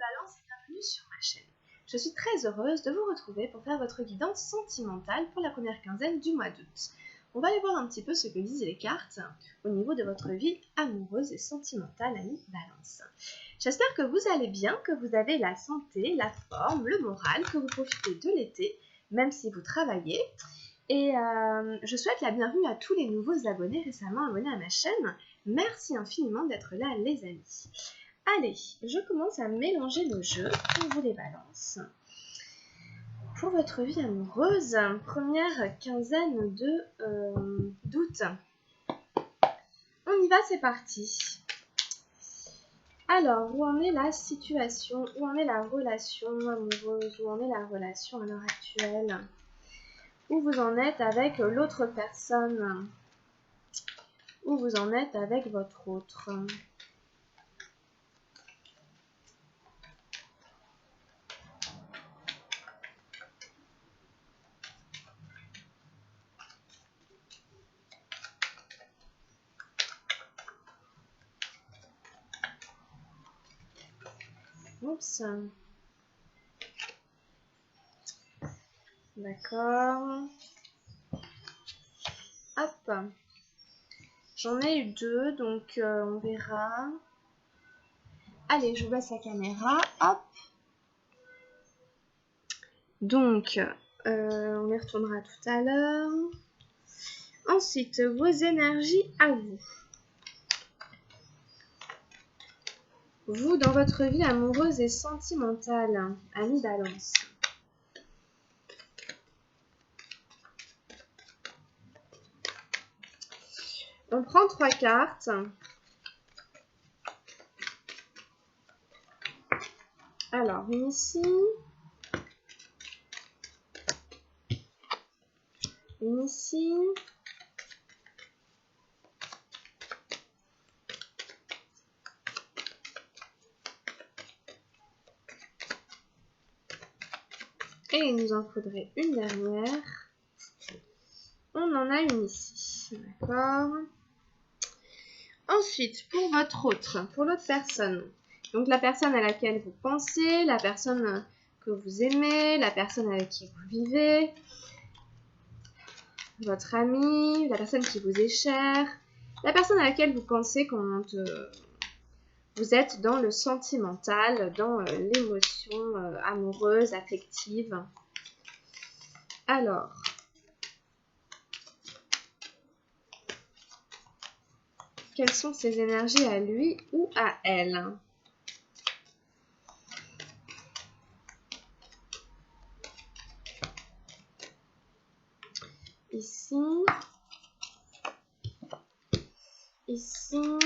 Balance et bienvenue sur ma chaîne. Je suis très heureuse de vous retrouver pour faire votre guidance sentimentale pour la première quinzaine du mois d'août. On va aller voir un petit peu ce que disent les cartes au niveau de votre vie amoureuse et sentimentale, amis Balance. J'espère que vous allez bien, que vous avez la santé, la forme, le moral, que vous profitez de l'été, même si vous travaillez. Et je souhaite la bienvenue à tous les nouveaux abonnés récemment abonnés à ma chaîne. Merci infiniment d'être là, les amis. Allez, je commence à mélanger le jeu pour vous les balances. Pour votre vie amoureuse, première quinzaine d'août. On y va, c'est parti. Alors, où en est la situation? Où en est la relation amoureuse? Où en est la relation à l'heure actuelle? Où vous en êtes avec l'autre personne? Où vous en êtes avec votre autre? Oups. D'accord. Hop. J'en ai eu deux, donc on verra. Allez, je vous baisse la caméra. Hop. Donc, on y retournera tout à l'heure. Ensuite, vos énergies à vous. Vous, dans votre vie amoureuse et sentimentale, amis Balance. On prend 3 cartes. Alors, une ici. Une ici. Et il nous en faudrait une dernière. On en a une ici. D'accord. Ensuite, pour votre autre, pour l'autre personne. Donc la personne à laquelle vous pensez, la personne que vous aimez, la personne avec qui vous vivez, votre ami, la personne qui vous est chère, la personne à laquelle vous pensez quand vous êtes dans le sentimental, dans l'émotion amoureuse, affective. Alors, quelles sont ses énergies à lui ou à elle? Ici. Ici.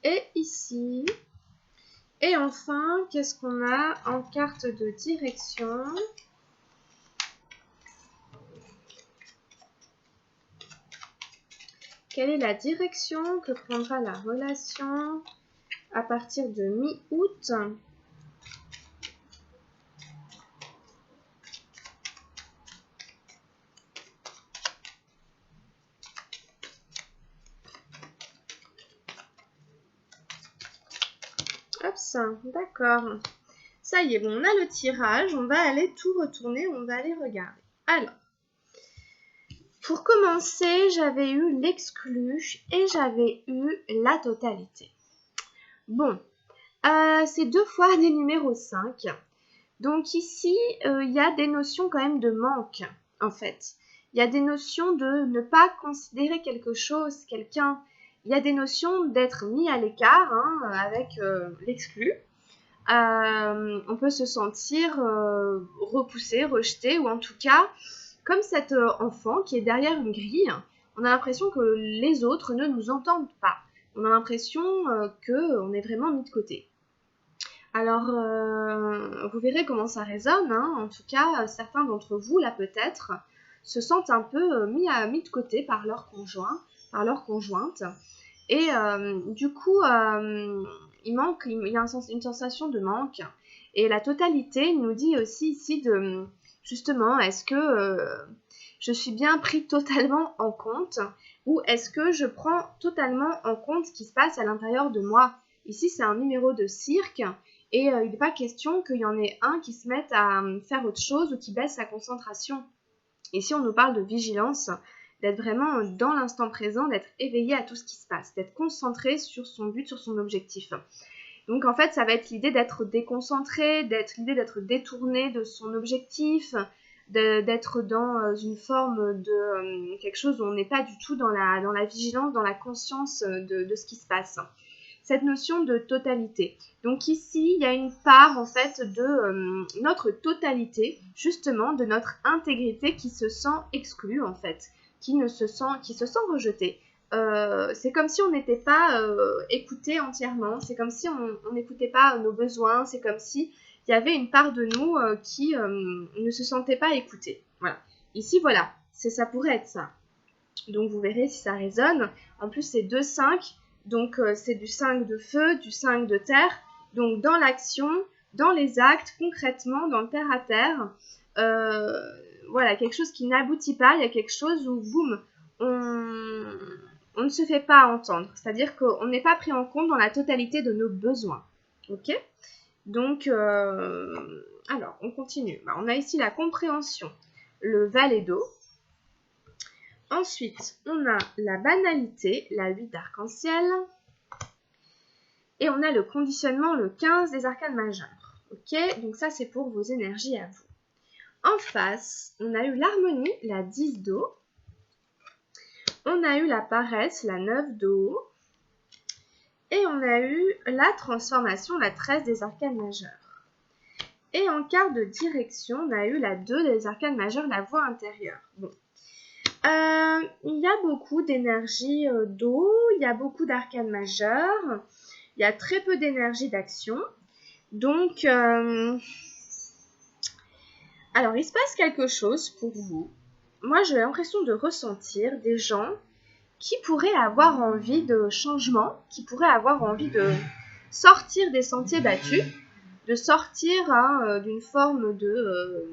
Et ici. Et enfin, qu'est-ce qu'on a en carte de direction? Quelle est la direction que prendra la relation à partir de mi-août? Hop, d'accord. Ça y est, bon, on a le tirage, on va aller tout retourner, on va aller regarder. Alors, pour commencer, j'avais eu l'exclu et j'avais eu la totalité. Bon, c'est 2 fois des numéros 5. Donc ici, il y a des notions quand même de manque, en fait. Il y a des notions de ne pas considérer quelque chose, quelqu'un. Il y a des notions d'être mis à l'écart avec l'exclu. On peut se sentir repoussé, rejeté, ou en tout cas, comme cet enfant qui est derrière une grille, on a l'impression que les autres ne nous entendent pas. On a l'impression qu'on est vraiment mis de côté. Alors, vous verrez comment ça résonne. En tout cas, certains d'entre vous, là peut-être, se sentent un peu mis de côté par leur conjoint, par leur conjointe. Et du coup, il y a une sensation de manque. Et la totalité nous dit aussi ici justement, est-ce que je suis bien pris totalement en compte? ou est-ce que je prends totalement en compte ce qui se passe à l'intérieur de moi? Ici, c'est un numéro de cirque et il n'est pas question qu'il y en ait un qui se mette à faire autre chose ou qui baisse sa concentration. Ici, on nous parle de vigilance, d'être vraiment dans l'instant présent, d'être éveillé à tout ce qui se passe, d'être concentré sur son but, sur son objectif. Donc en fait, ça va être l'idée d'être déconcentré, l'idée d'être détourné de son objectif, d'être dans une forme de quelque chose où on n'est pas du tout dans la vigilance, dans la conscience de ce qui se passe. Cette notion de totalité. Donc ici, il y a une part en fait de notre totalité, justement, de notre intégrité qui se sent exclue en fait, qui se sent rejetée. C'est comme si on n'était pas écouté entièrement, c'est comme si on n'écoutait pas nos besoins, c'est comme si il y avait une part de nous qui ne se sentait pas écoutée. Voilà. Ici, voilà, ça pourrait être ça. Donc vous verrez si ça résonne. En plus, c'est 2-5, donc c'est du 5 de feu, du 5 de terre. Donc dans l'action, dans les actes, concrètement, dans le terre-à-terre, voilà, quelque chose qui n'aboutit pas, il y a quelque chose où, boum, on ne se fait pas entendre. C'est-à-dire qu'on n'est pas pris en compte dans la totalité de nos besoins. Ok ? Donc, alors, on continue. On a ici la compréhension, le valet d'eau. Ensuite, on a la banalité, la 8 d'arc-en-ciel. Et on a le conditionnement, le 15 des arcanes majeures. Ok, donc ça, c'est pour vos énergies à vous. En face, on a eu l'harmonie, la 10 d'eau. On a eu la paresse, la 9 d'eau. Et on a eu la transformation, la 13 des arcanes majeures. Et en carte de direction, on a eu la 2 des arcanes majeures, la voie intérieure. Bon. Il y a beaucoup d'énergie d'eau, il y a beaucoup d'arcanes majeures, il y a très peu d'énergie d'action. Donc, alors il se passe quelque chose pour vous. Moi, j'ai l'impression de ressentir des gens qui pourraient avoir envie de changement, qui pourraient avoir envie de sortir des sentiers battus, de sortir d'une forme de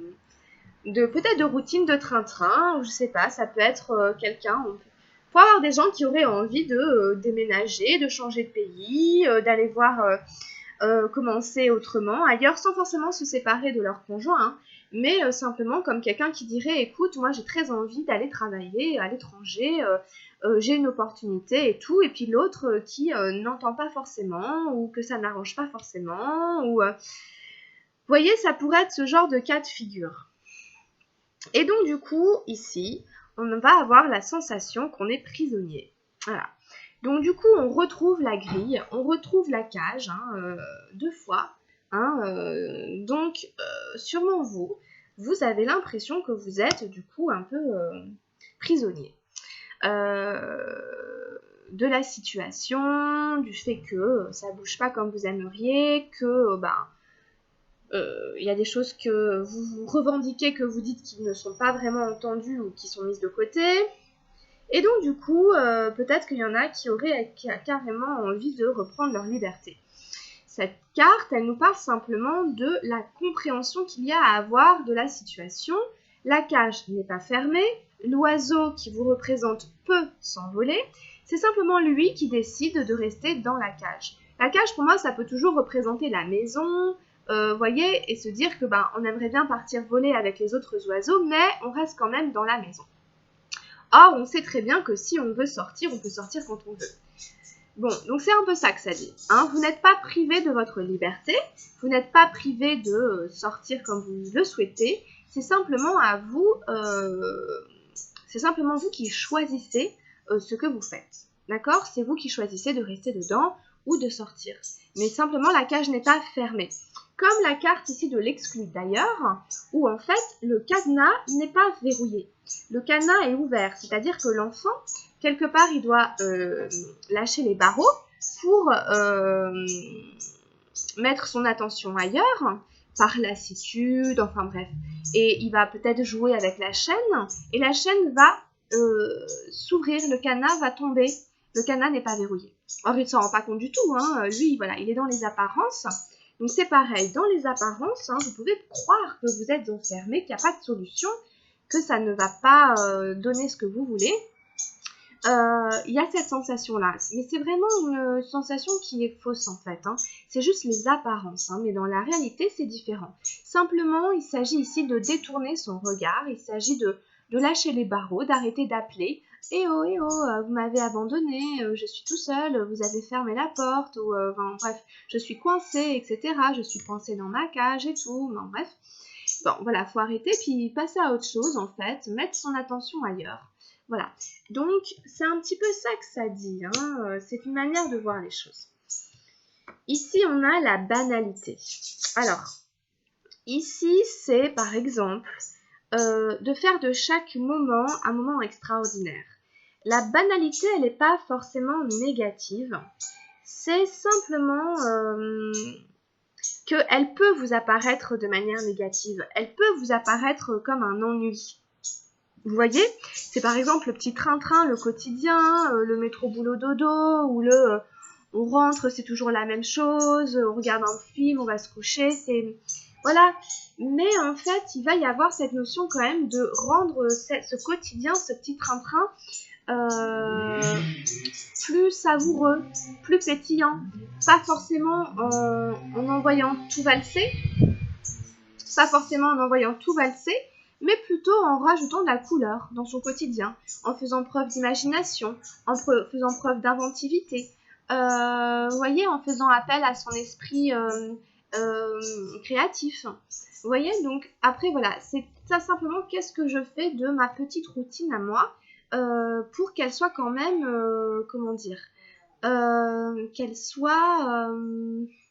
peut-être de routine de train-train, ou je sais pas, ça peut être quelqu'un. Il faut avoir des gens qui auraient envie de déménager, de changer de pays, d'aller voir commencer autrement, ailleurs, sans forcément se séparer de leur conjoint, mais simplement comme quelqu'un qui dirait, écoute, moi j'ai très envie d'aller travailler à l'étranger, j'ai une opportunité et tout, et puis l'autre qui n'entend pas forcément, ou que ça n'arrange pas forcément, ou... vous voyez, ça pourrait être ce genre de cas de figure. Et donc du coup, ici, on va avoir la sensation qu'on est prisonnier. Voilà. Donc du coup, on retrouve la grille, on retrouve la cage, 2 fois. Donc, sûrement vous avez l'impression que vous êtes du coup un peu prisonnier. De la situation, du fait que ça bouge pas comme vous aimeriez, que y a des choses que vous revendiquez, que vous dites qui ne sont pas vraiment entendues ou qui sont mises de côté. Et donc du coup, peut-être qu'il y en a qui auraient carrément envie de reprendre leur liberté. Cette carte, elle nous parle simplement de la compréhension qu'il y a à avoir de la situation. La cage n'est pas fermée, l'oiseau qui vous représente peut s'envoler, c'est simplement lui qui décide de rester dans la cage. La cage, pour moi, ça peut toujours représenter la maison, voyez, et se dire que on aimerait bien partir voler avec les autres oiseaux, mais on reste quand même dans la maison. Or, on sait très bien que si on veut sortir, on peut sortir quand on veut. Bon, donc c'est un peu ça que ça dit. Vous n'êtes pas privé de votre liberté, vous n'êtes pas privé de sortir comme vous le souhaitez, c'est simplement à vous, c'est simplement vous qui choisissez ce que vous faites. D'accord ? C'est vous qui choisissez de rester dedans ou de sortir. Mais simplement, la cage n'est pas fermée. Comme la carte ici de l'exclu d'ailleurs, où en fait, le cadenas n'est pas verrouillé. Le cadenas est ouvert, c'est-à-dire que l'enfant, quelque part, il doit lâcher les barreaux pour mettre son attention ailleurs, par lassitude, enfin bref. Et il va peut-être jouer avec la chaîne, et la chaîne va s'ouvrir, le cadenas va tomber. Le cadenas n'est pas verrouillé. Or, il ne s'en rend pas compte du tout. Lui, voilà, il est dans les apparences. Donc, c'est pareil. Dans les apparences, vous pouvez croire que vous êtes enfermé, qu'il n'y a pas de solution, que ça ne va pas donner ce que vous voulez. il y a cette sensation-là. Mais c'est vraiment une sensation qui est fausse en fait. Hein. C'est juste les apparences, hein, mais dans la réalité, c'est différent. Simplement, il s'agit ici de détourner son regard, il s'agit de lâcher les barreaux, d'arrêter d'appeler. Eh oh, vous m'avez abandonné, je suis tout seul, vous avez fermé la porte, ou enfin, bref, je suis coincée, etc. Je suis coincée dans ma cage et tout, bon, bref. Bon, voilà, faut arrêter, puis passer à autre chose, en fait, mettre son attention ailleurs. Voilà, donc c'est un petit peu ça que ça dit, hein. C'est une manière de voir les choses. Ici, on a la banalité. Alors, ici, c'est par exemple de faire de chaque moment un moment extraordinaire. La banalité, elle n'est pas forcément négative, c'est simplement qu'elle peut vous apparaître de manière négative, elle peut vous apparaître comme un ennui. Vous voyez, c'est par exemple le petit train-train, le quotidien, le métro boulot dodo, ou on rentre, c'est toujours la même chose, on regarde un film, on va se coucher, c'est... Voilà, mais en fait, il va y avoir cette notion quand même de rendre ce quotidien, ce petit train-train, plus savoureux, plus pétillant, pas forcément en envoyant tout valser, mais plutôt en rajoutant de la couleur dans son quotidien, en faisant preuve d'imagination, en faisant preuve d'inventivité, vous voyez, en faisant appel à son esprit créatif. Vous voyez, donc après voilà, c'est ça simplement qu'est-ce que je fais de ma petite routine à moi pour qu'elle soit quand même, comment dire, qu'elle soit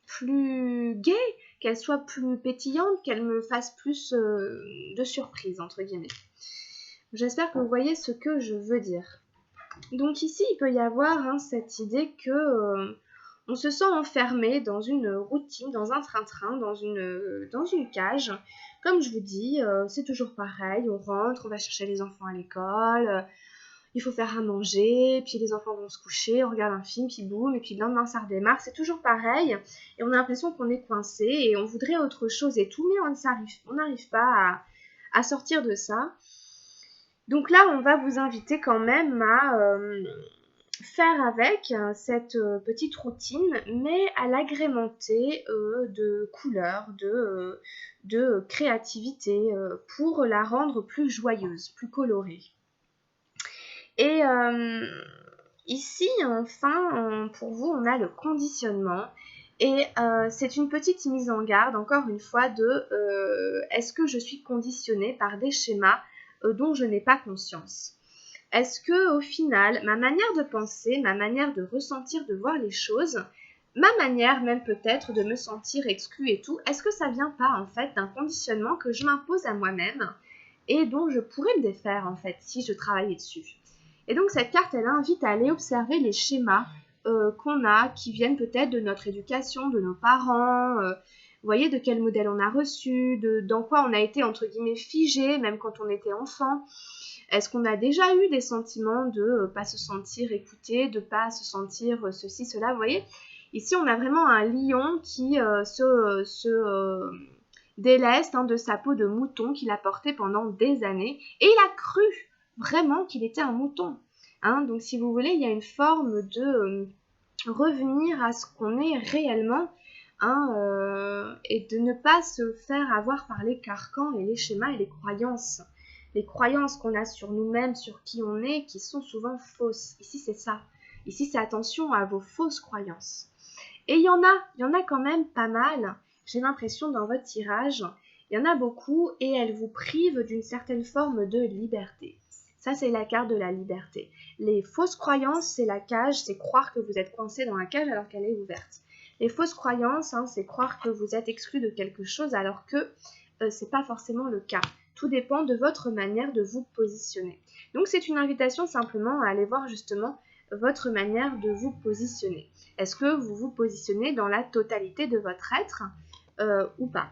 plus gaie, qu'elle soit plus pétillante, qu'elle me fasse plus de surprise, entre guillemets. J'espère que vous voyez ce que je veux dire. Donc ici, il peut y avoir cette idée que on se sent enfermé dans une routine, dans un train-train, dans une cage. Comme je vous dis, c'est toujours pareil, on rentre, on va chercher les enfants à l'école, il faut faire à manger, puis les enfants vont se coucher, on regarde un film, puis boum, et puis le lendemain ça redémarre, c'est toujours pareil, et on a l'impression qu'on est coincé, et on voudrait autre chose et tout, mais on n'arrive pas à sortir de ça. Donc là, on va vous inviter quand même à faire avec cette petite routine, mais à l'agrémenter de couleurs, de créativité, pour la rendre plus joyeuse, plus colorée. Et ici, enfin, pour vous, on a le conditionnement. Et c'est une petite mise en garde, encore une fois, de est-ce que je suis conditionnée par des schémas dont je n'ai pas conscience? Est-ce que au final, ma manière de penser, ma manière de ressentir, de voir les choses, ma manière même peut-être de me sentir exclue et tout, est-ce que ça vient pas en fait d'un conditionnement que je m'impose à moi-même et dont je pourrais me défaire en fait si je travaillais dessus? Et donc cette carte, elle invite à aller observer les schémas qu'on a, qui viennent peut-être de notre éducation, de nos parents, vous voyez de quel modèle on a reçu, dans quoi on a été entre guillemets figé, même quand on était enfant. Est-ce qu'on a déjà eu des sentiments de ne pas se sentir écouté, de ne pas se sentir ceci, cela, vous voyez? Ici, on a vraiment un lion qui se déleste de sa peau de mouton qu'il a porté pendant des années. Et il a cru vraiment qu'il était un mouton. Donc, si vous voulez, il y a une forme de revenir à ce qu'on est réellement. Et de ne pas se faire avoir par les carcans et les schémas et les croyances. Les croyances qu'on a sur nous-mêmes, sur qui on est, qui sont souvent fausses. Ici, c'est ça. Ici, c'est attention à vos fausses croyances. Et il y en a quand même pas mal. J'ai l'impression dans votre tirage, il y en a beaucoup et elles vous privent d'une certaine forme de liberté. Ça, c'est la carte de la liberté. Les fausses croyances, c'est la cage, c'est croire que vous êtes coincé dans la cage alors qu'elle est ouverte. Les fausses croyances, c'est croire que vous êtes exclu de quelque chose alors que c'est pas forcément le cas. Tout dépend de votre manière de vous positionner. Donc c'est une invitation simplement à aller voir justement votre manière de vous positionner. Est-ce que vous vous positionnez dans la totalité de votre être ou pas?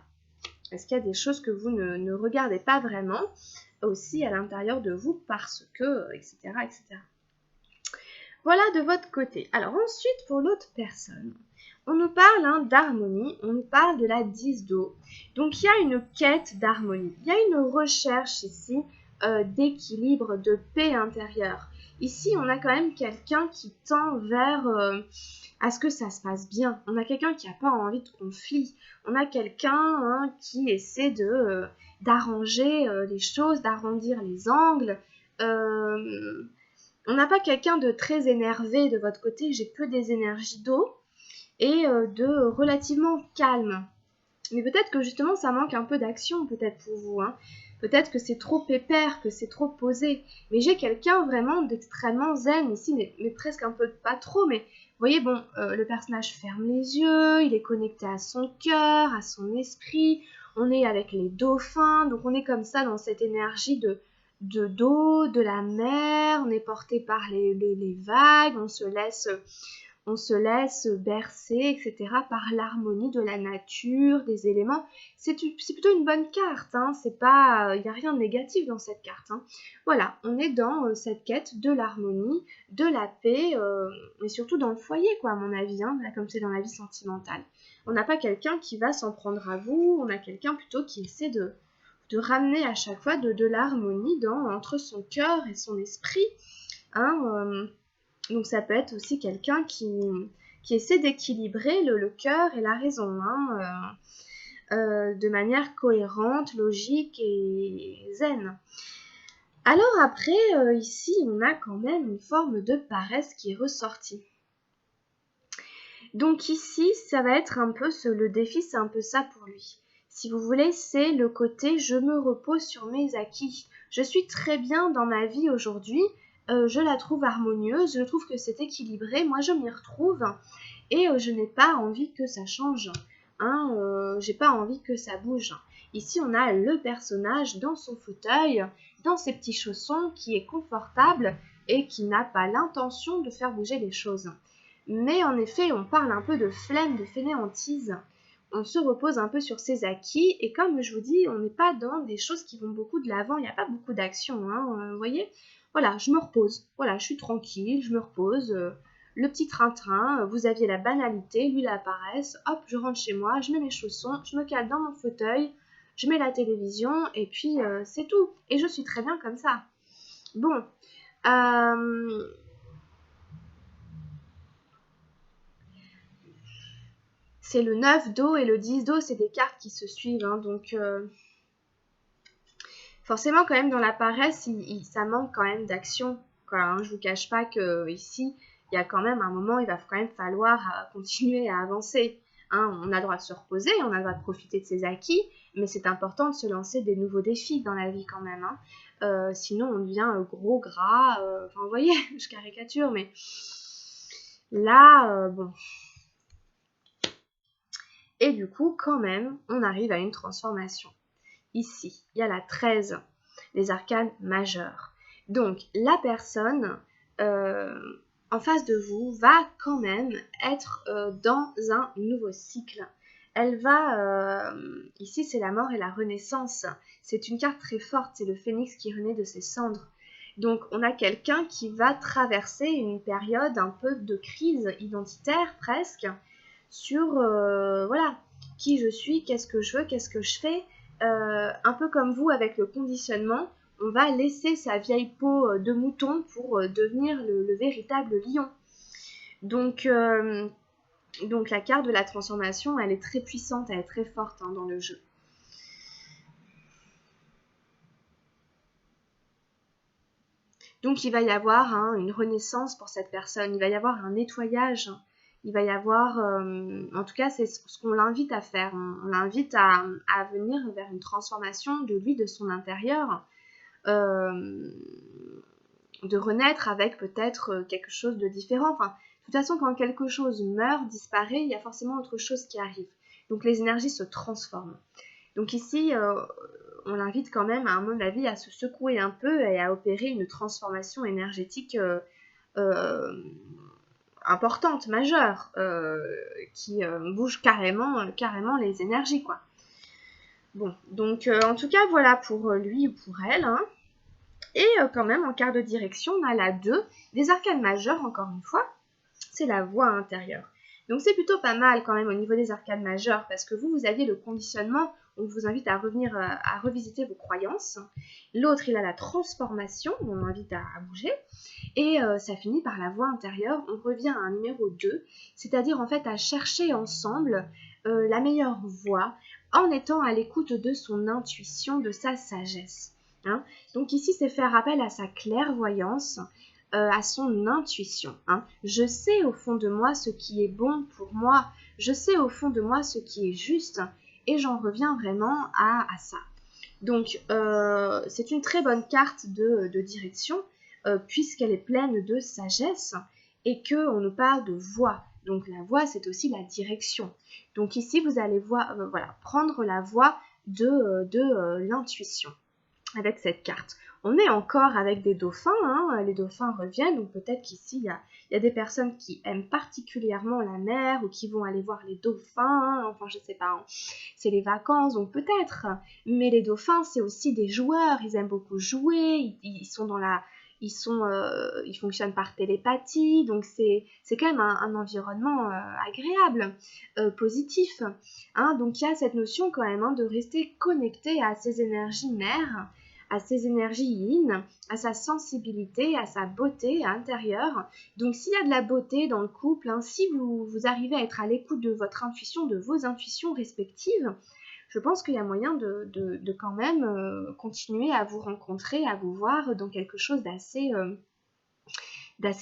Est-ce qu'il y a des choses que vous ne regardez pas vraiment aussi à l'intérieur de vous parce que, etc., etc. Voilà de votre côté. Alors ensuite, pour l'autre personne, on nous parle d'harmonie, on nous parle de la 10 d'eau. Donc il y a une quête d'harmonie, il y a une recherche ici d'équilibre, de paix intérieure. Ici, on a quand même quelqu'un qui tend vers à ce que ça se passe bien. On a quelqu'un qui n'a pas envie de conflit. On a quelqu'un qui essaie d'arranger les choses, d'arrondir les angles. On n'a pas quelqu'un de très énervé de votre côté. J'ai que des énergies d'eau et de relativement calme. Mais peut-être que justement ça manque un peu d'action peut-être pour vous. Peut-être que c'est trop pépère, que c'est trop posé. Mais j'ai quelqu'un vraiment d'extrêmement zen ici, mais presque un peu pas trop. Mais vous voyez, bon, le personnage ferme les yeux, il est connecté à son cœur, à son esprit. On est avec les dauphins, donc on est comme ça dans cette énergie d'eau, de la mer. On est porté par les vagues, on se laisse bercer, etc., par l'harmonie de la nature, des éléments. C'est plutôt une bonne carte, c'est pas, il n'y a rien de négatif dans cette carte. Voilà, on est dans cette quête de l'harmonie, de la paix, mais surtout dans le foyer, quoi, à mon avis, là, comme c'est dans la vie sentimentale. On n'a pas quelqu'un qui va s'en prendre à vous, on a quelqu'un plutôt qui essaie de ramener à chaque fois de l'harmonie entre son cœur et son esprit. Donc ça peut être aussi quelqu'un qui essaie d'équilibrer le cœur et la raison, de manière cohérente, logique et zen. Alors après, ici, on a quand même une forme de paresse qui est ressortie. Donc ici, ça va être un peu le défi, c'est un peu ça pour lui. Si vous voulez, c'est le côté « je me repose sur mes acquis ». Je suis très bien dans ma vie aujourd'hui, je la trouve harmonieuse, je trouve que c'est équilibré, moi je m'y retrouve et je n'ai pas envie que ça change, j'ai pas envie que ça bouge. Ici on a le personnage dans son fauteuil, dans ses petits chaussons, qui est confortable et qui n'a pas l'intention de faire bouger les choses. Mais en effet, on parle un peu de flemme, de fainéantise. On se repose un peu sur ses acquis et comme je vous dis, on n'est pas dans des choses qui vont beaucoup de l'avant, il n'y a pas beaucoup d'action, vous voyez. Voilà, je me repose, voilà, je suis tranquille, je me repose, le petit train-train, vous aviez la banalité, lui la paresse, hop, je rentre chez moi, je mets mes chaussons, je me cale dans mon fauteuil, je mets la télévision et puis c'est tout. Et je suis très bien comme ça. Bon, c'est le 9 d'eau et le 10 d'eau, c'est des cartes qui se suivent, donc forcément quand même dans la paresse, ça manque quand même d'action, quoi, je vous cache pas que ici, il y a quand même un moment, il va quand même falloir continuer à avancer. On a le droit de se reposer, on a le droit de profiter de ses acquis, mais c'est important de se lancer des nouveaux défis dans la vie quand même. Sinon, on devient gros, gras, enfin vous voyez, je caricature, mais là, bon. Et du coup, quand même, on arrive à une transformation. Ici, il y a la 13, les arcanes majeures. Donc, la personne en face de vous va quand même être dans un nouveau cycle. Elle va, ici c'est la mort et la renaissance. C'est une carte très forte, c'est le phénix qui renaît de ses cendres. Donc, on a quelqu'un qui va traverser une période un peu de crise identitaire presque, sur voilà, qui je suis, qu'est-ce que je veux, qu'est-ce que je fais. Un peu comme vous avec le conditionnement, on va laisser sa vieille peau de mouton pour devenir le véritable lion. Donc la carte de la transformation, elle est très puissante, elle est très forte dans le jeu. Donc il va y avoir une renaissance pour cette personne, il va y avoir un nettoyage. Il va y avoir, en tout cas c'est ce qu'on l'invite à faire, on l'invite à venir vers une transformation de lui, de son intérieur, de renaître avec peut-être quelque chose de différent. Enfin, de toute façon quand quelque chose meurt, disparaît, il y a forcément autre chose qui arrive. Donc les énergies se transforment. Donc ici, on l'invite quand même, à mon avis, à se secouer un peu et à opérer une transformation énergétique importante, majeure, qui bouge carrément les énergies, quoi. Bon, donc en tout cas, voilà pour lui ou pour elle. Et quand même, en quart de direction, on a la 2, des arcanes majeures, encore une fois, c'est la voix intérieure. Donc c'est plutôt pas mal quand même au niveau des arcanes majeures, parce que vous aviez le conditionnement on vous invite à revenir, à revisiter vos croyances. L'autre, il a la transformation, on invite à bouger. Et ça finit par la voix intérieure, on revient à un numéro 2, c'est-à-dire en fait à chercher ensemble la meilleure voie en étant à l'écoute de son intuition, de sa sagesse. Hein. Donc ici, c'est faire appel à sa clairvoyance, à son intuition. Hein. Je sais au fond de moi ce qui est bon pour moi, je sais au fond de moi ce qui est juste, et j'en reviens vraiment à ça. Donc, c'est une très bonne carte de direction, puisqu'elle est pleine de sagesse, et qu'on nous parle de voie. Donc, la voie, c'est aussi la direction. Donc, ici, vous allez voilà, prendre la voie de l'intuition avec cette carte. On est encore avec des dauphins, hein, les dauphins reviennent, donc peut-être qu'ici, il y a des personnes qui aiment particulièrement la mer ou qui vont aller voir les dauphins, hein, enfin je sais pas, hein. C'est les vacances, donc peut-être, mais les dauphins, c'est aussi des joueurs, ils aiment beaucoup jouer, ils sont dans la... ils fonctionnent par télépathie, donc c'est quand même un environnement agréable, positif. Hein, donc il y a cette notion quand même, hein, de rester connecté à ces énergies mères, à ses énergies yin, à sa sensibilité, à sa beauté intérieure. Donc s'il y a de la beauté dans le couple, hein, si vous arrivez à être à l'écoute de votre intuition, de vos intuitions respectives, je pense qu'il y a moyen de quand même continuer à vous rencontrer, à vous voir dans quelque chose d'assez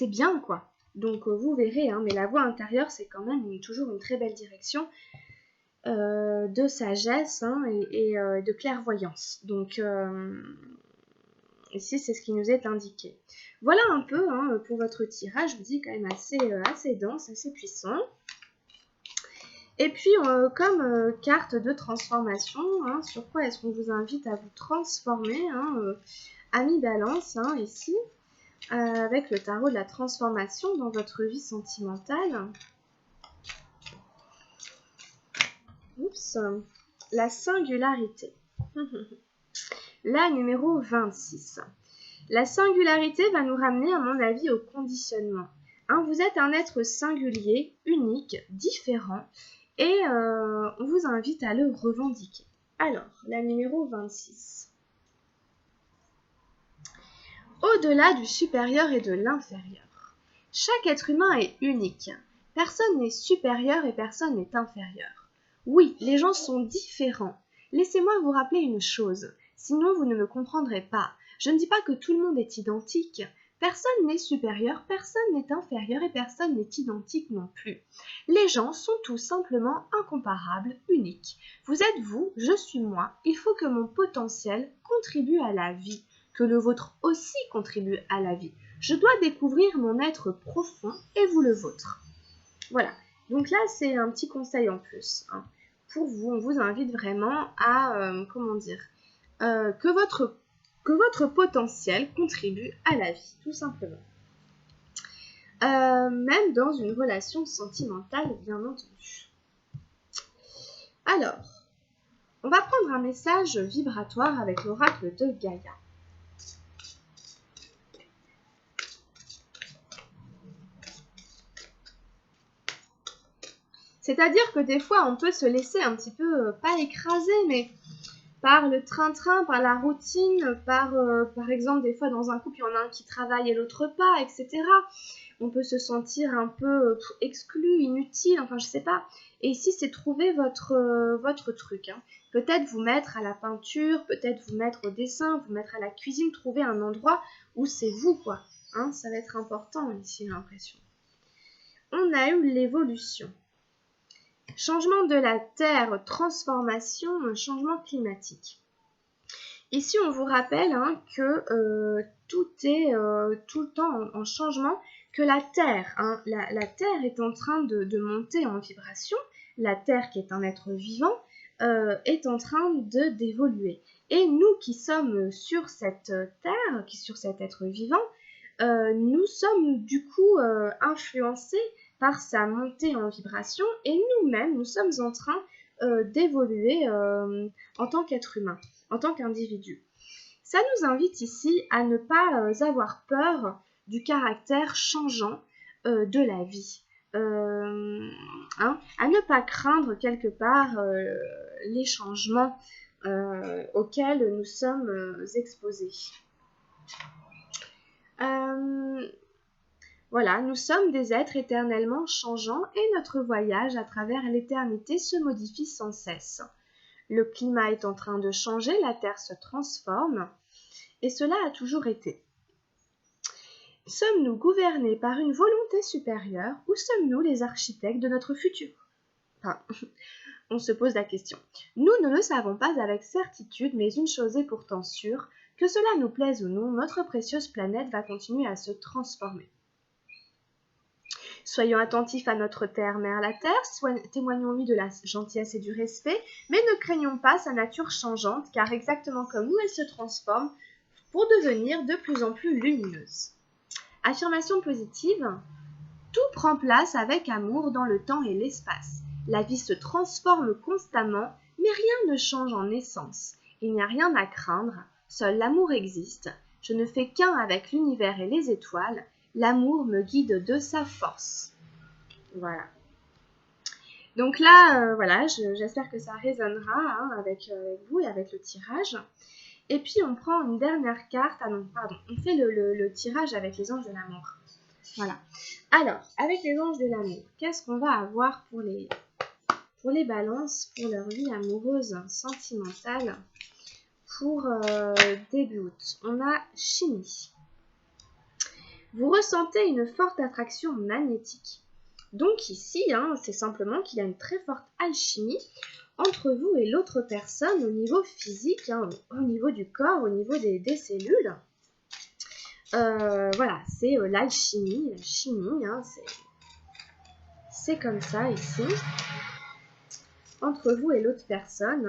bien, quoi. Donc vous verrez, hein, mais la voix intérieure, c'est quand même toujours une très belle direction. De sagesse, hein, et de clairvoyance. Donc ici, c'est ce qui nous est indiqué. Voilà un peu, hein, pour votre tirage, je vous dis quand même assez dense, assez puissant. Et puis, comme carte de transformation, hein, sur quoi est-ce qu'on vous invite à vous transformer, hein, Ami Balance, hein, ici, avec le tarot de la transformation dans votre vie sentimentale. Oups, la singularité. La numéro 26. La singularité va nous ramener, à mon avis, au conditionnement. Hein, vous êtes un être singulier, unique, différent, et on vous invite à le revendiquer. Alors, la numéro 26. Au-delà du supérieur et de l'inférieur. Chaque être humain est unique. Personne n'est supérieur et personne n'est inférieur. Oui, les gens sont différents. Laissez-moi vous rappeler une chose, sinon vous ne me comprendrez pas. Je ne dis pas que tout le monde est identique. Personne n'est supérieur, personne n'est inférieur et personne n'est identique non plus. Les gens sont tout simplement incomparables, uniques. Vous êtes vous, je suis moi. Il faut que mon potentiel contribue à la vie, que le vôtre aussi contribue à la vie. Je dois découvrir mon être profond et vous le vôtre. Voilà. Donc là, c'est un petit conseil en plus, hein. Pour vous, on vous invite vraiment à, que votre potentiel contribue à la vie, tout simplement. Même dans une relation sentimentale, bien entendu. Alors, on va prendre un message vibratoire avec l'oracle de Gaïa. C'est-à-dire que des fois, on peut se laisser un petit peu, pas écraser, mais par le train-train, par la routine, par exemple, des fois dans un couple, il y en a un qui travaille et l'autre pas, etc. On peut se sentir un peu exclu, inutile, enfin je sais pas. Et ici, c'est trouver votre truc. Hein. Peut-être vous mettre à la peinture, peut-être vous mettre au dessin, vous mettre à la cuisine, trouver un endroit où c'est vous, quoi. Hein, ça va être important ici, j'ai l'impression. On a eu l'évolution. Changement de la Terre, transformation, changement climatique. Ici, on vous rappelle, hein, que tout est tout le temps en changement, que la Terre, hein, la Terre est en train de monter en vibration, la Terre qui est un être vivant, est en train d'évoluer. Et nous qui sommes sur cette Terre, sur cet être vivant, nous sommes du coup influencés par sa montée en vibration et nous-mêmes, nous sommes en train d'évoluer en tant qu'être humain, en tant qu'individu. Ça nous invite ici à ne pas avoir peur du caractère changeant de la vie. à ne pas craindre quelque part les changements auxquels nous sommes exposés. Voilà, nous sommes des êtres éternellement changeants et notre voyage à travers l'éternité se modifie sans cesse. Le climat est en train de changer, la Terre se transforme, et cela a toujours été. Sommes-nous gouvernés par une volonté supérieure ou sommes-nous les architectes de notre futur? Enfin, on se pose la question. Nous ne le savons pas avec certitude, mais une chose est pourtant sûre, que cela nous plaise ou non, notre précieuse planète va continuer à se transformer. Soyons attentifs à notre terre-mère, la Terre, témoignons-lui de la gentillesse et du respect, mais ne craignons pas sa nature changeante, car exactement comme nous, elle se transforme pour devenir de plus en plus lumineuse. Affirmation positive, tout prend place avec amour dans le temps et l'espace. La vie se transforme constamment, mais rien ne change en essence. Il n'y a rien à craindre, seul l'amour existe. Je ne fais qu'un avec l'univers et les étoiles. L'amour me guide de sa force. Voilà. Donc là, voilà, j'espère que ça résonnera avec vous et avec le tirage. Et puis on prend une dernière carte. Ah non, pardon, on fait le tirage avec les anges de l'amour. Voilà. Alors, avec les anges de l'amour, qu'est-ce qu'on va avoir pour les balances, pour leur vie amoureuse, sentimentale, pour début août? On a Chimie. Vous ressentez une forte attraction magnétique. Donc ici, c'est simplement qu'il y a une très forte alchimie entre vous et l'autre personne au niveau physique, au niveau du corps, au niveau des cellules. Voilà, c'est l'alchimie, la chimie, c'est comme ça ici. Entre vous et l'autre personne,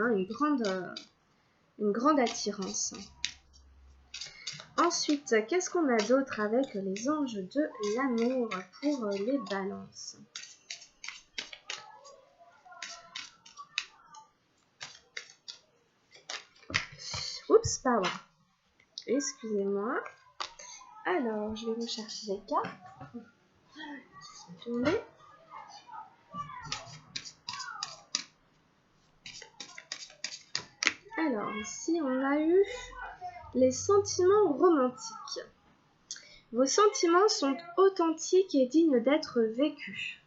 une grande attirance. Ensuite, qu'est-ce qu'on a d'autre avec les anges de l'amour pour les balances? Oups, pardon. Excusez-moi. Alors, je vais rechercher les cartes qui sont tombées. Alors, ici, on a eu les sentiments romantiques. Vos sentiments sont authentiques et dignes d'être vécus.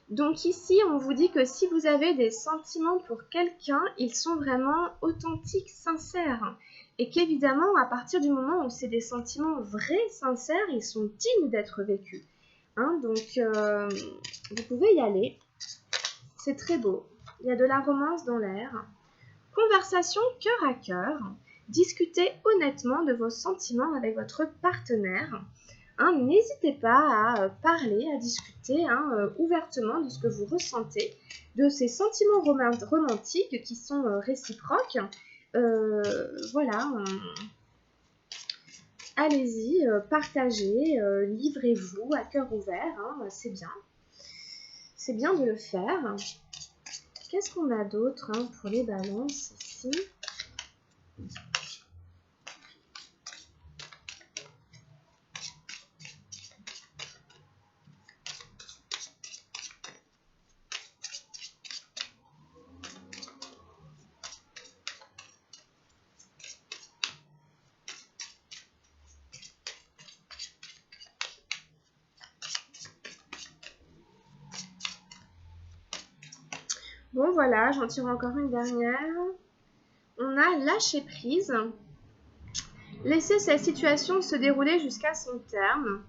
Donc ici, on vous dit que si vous avez des sentiments pour quelqu'un, ils sont vraiment authentiques, sincères. Et qu'évidemment, à partir du moment où c'est des sentiments vrais, sincères, ils sont dignes d'être vécus. Donc, vous pouvez y aller. C'est très beau. Il y a de la romance dans l'air. Conversation cœur à cœur. Discutez honnêtement de vos sentiments avec votre partenaire. N'hésitez pas à parler, à discuter ouvertement de ce que vous ressentez, de ces sentiments romantiques qui sont réciproques. Voilà, allez-y, partagez, livrez-vous à cœur ouvert, c'est bien. C'est bien de le faire. Qu'est-ce qu'on a d'autre pour les balances ici ? Bon voilà, j'en tire encore une dernière. On a lâché prise. Laisser cette situation se dérouler jusqu'à son terme.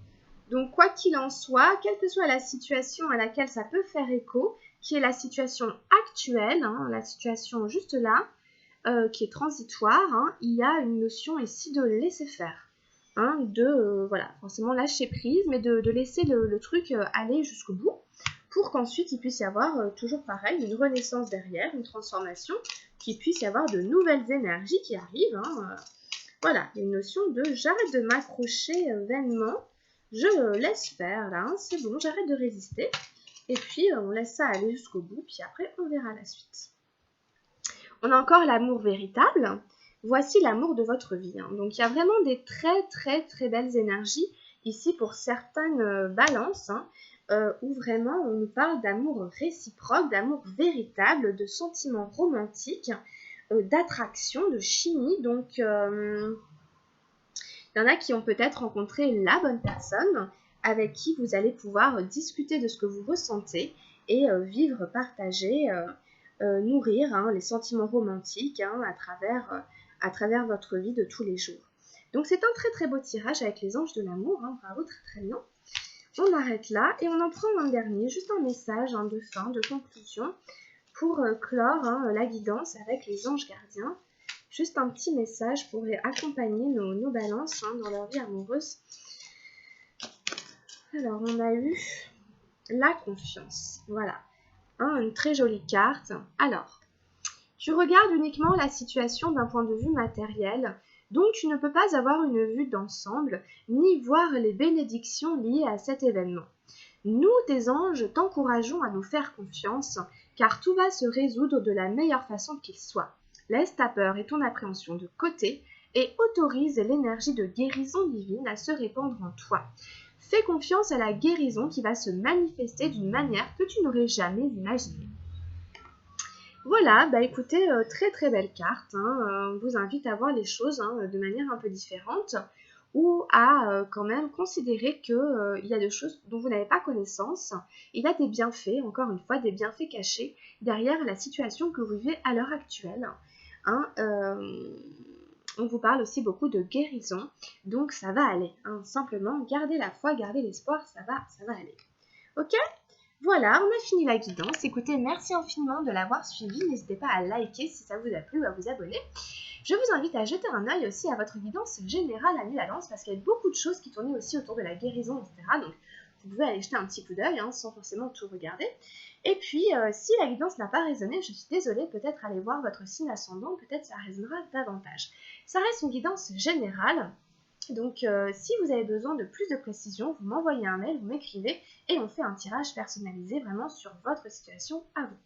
Donc quoi qu'il en soit, quelle que soit la situation à laquelle ça peut faire écho, qui est la situation actuelle, la situation juste là, qui est transitoire, il y a une notion ici de laisser faire. Voilà, forcément lâcher prise, mais de laisser le truc aller jusqu'au bout, pour qu'ensuite il puisse y avoir toujours pareil, une renaissance derrière, une transformation, qu'il puisse y avoir de nouvelles énergies qui arrivent. Voilà, il y a une notion de j'arrête de m'accrocher vainement, je laisse faire là, c'est bon, j'arrête de résister, et puis on laisse ça aller jusqu'au bout, puis après on verra la suite. On a encore l'amour véritable. Voici l'amour de votre vie. Donc il y a vraiment des très très très belles énergies ici pour certaines balances. où vraiment on nous parle d'amour réciproque, d'amour véritable, de sentiments romantiques, d'attraction, de chimie. Donc, il y en a qui ont peut-être rencontré la bonne personne avec qui vous allez pouvoir discuter de ce que vous ressentez et vivre, partager, nourrir les sentiments romantiques à travers votre vie de tous les jours. Donc c'est un très très beau tirage avec les anges de l'amour, bravo, très très bien. On arrête là et on en prend un dernier, juste un message de fin, de conclusion pour clore la guidance avec les anges gardiens. Juste un petit message pour accompagner nos balances dans leur vie amoureuse. Alors, on a eu la confiance. Voilà, une très jolie carte. Alors, tu regardes uniquement la situation d'un point de vue matériel, donc tu ne peux pas avoir une vue d'ensemble, ni voir les bénédictions liées à cet événement. Nous, tes anges, t'encourageons à nous faire confiance, car tout va se résoudre de la meilleure façon qu'il soit. Laisse ta peur et ton appréhension de côté et autorise l'énergie de guérison divine à se répandre en toi. Fais confiance à la guérison qui va se manifester d'une manière que tu n'aurais jamais imaginée. Voilà, écoutez, très très belle carte. On vous invite à voir les choses de manière un peu différente ou à quand même considérer qu'il y a des choses dont vous n'avez pas connaissance. Il y a des bienfaits, encore une fois, des bienfaits cachés derrière la situation que vous vivez à l'heure actuelle. On vous parle aussi beaucoup de guérison, donc ça va aller. Simplement, gardez la foi, gardez l'espoir, ça va aller. Ok ? Voilà, on a fini la guidance. Écoutez, merci infiniment de l'avoir suivi. N'hésitez pas à liker si ça vous a plu ou à vous abonner. Je vous invite à jeter un œil aussi à votre guidance générale à Nulalance parce qu'il y a beaucoup de choses qui tournaient aussi autour de la guérison, etc. Donc, vous pouvez aller jeter un petit coup d'œil sans forcément tout regarder. Et puis, si la guidance n'a pas résonné, je suis désolée, peut-être aller voir votre signe ascendant, peut-être ça résonnera davantage. Ça reste une guidance générale. Donc, si vous avez besoin de plus de précision, vous m'envoyez un mail, vous m'écrivez et on fait un tirage personnalisé vraiment sur votre situation à vous.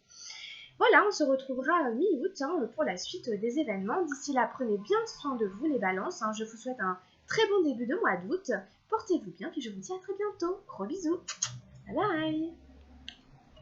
Voilà, on se retrouvera mi-août pour la suite des événements. D'ici là, prenez bien soin de vous les balances. Je vous souhaite un très bon début de mois d'août. Portez-vous bien, puis je vous dis à très bientôt. Gros bisous. Bye bye.